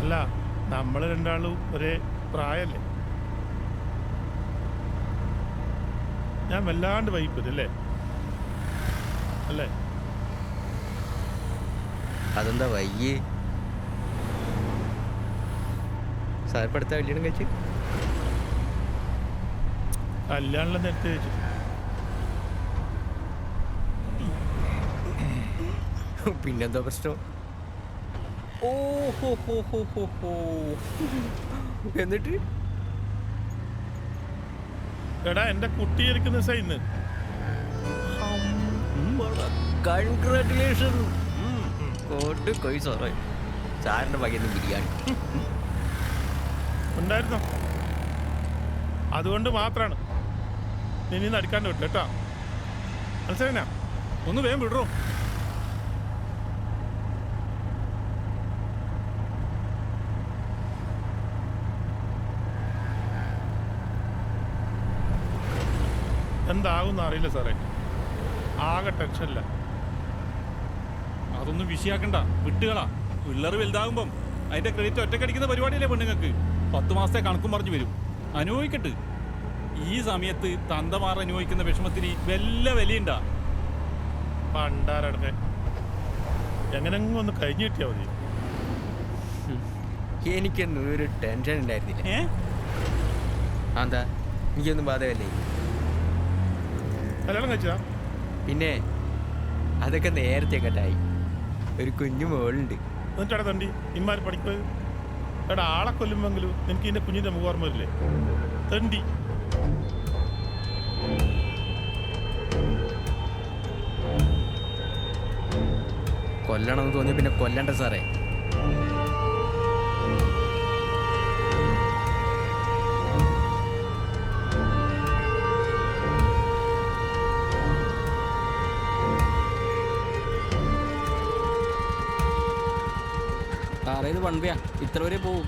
അല്ല, നമ്മൾ രണ്ടാളും ഒരേ പ്രായല്ലേ? ഞാൻ വല്ലാണ്ട് വൈകിപ്പോരല്ലേ അല്ലേ? അതെന്താ വയ്യേ? സാറിപ്പടുത്ത കല്യാണം കഴിച്ച് കല്യാണം നേരത്തെ വെച്ചു. പിന്നെന്താ പ്രശ്നം? ഓ ഹോ ഹോ ഹോ ഹോ ഹോ. എന്നിട്ട് എടാ, എന്റെ കുട്ടി ഇരിക്കുന്ന സൈന്ന്. കൺഗ്രാറ്റുലേഷൻ. സാറേ, സാറിന്റെ വകയൊന്നും ബിരിയാണി ഉണ്ടായിരുന്നോ? അതുകൊണ്ട് മാത്രാണ് നിന്നെ നടിക്കാണ്ട് വിട്ടു കേട്ടോ. മനസ്സിലാ? ഒന്ന് വേഗം വിടറോ. എന്താകുമെന്ന് അറിയില്ല സാറേ, ആകെ ടെൻഷനില്ല. അതൊന്നും വിഷയാക്കണ്ട, വിട്ടുകളാ. പിള്ളേർ വലുതാകുമ്പം അതിന്റെ ക്രെഡിറ്റ് ഒറ്റക്കടിക്കുന്ന പരിപാടിയല്ലേ പെണ്ണുങ്ങൾക്ക്. 10 മാസത്തെ കണക്കും പറഞ്ഞു വരും. അനുഭവിക്കട്ട്. ഈ സമയത്ത് തന്തമാർ അനുഭവിക്കുന്ന വിഷമത്തിന് വല്ല വിലയുണ്ടാ? പണ്ടാരടങ്ങെ എങ്ങനെങ്കിലും ഒന്ന് കഴിഞ്ഞു കിട്ടിയാൽ മതി. എനിക്കൊന്നും ഒരു ടെൻഷൻ ഉണ്ടായിരുന്നില്ല. എന്താ, എനിക്കൊന്നും ബാധകല്ലേ? കല്യാണം കഴിച്ചാ? പിന്നെ അതൊക്കെ നേരത്തെ കെട്ടായി. ഒരു കുഞ്ഞു മോളുണ്ട്. എന്നിട്ടാ തണ്ടി ഇമാര് പഠിപ്പോയത്? എടാ, ആളെ കൊല്ലുമെങ്കിലും എനിക്ക് ഇതിന്റെ കുഞ്ഞിന്റെ മുഖം ഓർമ്മ വരില്ലേ? തണ്ടി കൊല്ലണമെന്ന് തോന്നിയ പിന്നെ കൊല്ലണ്ട സാറേ. സാറേ, ഇത് വൺ വേയാ, ഇത്ര വരെ പോവും.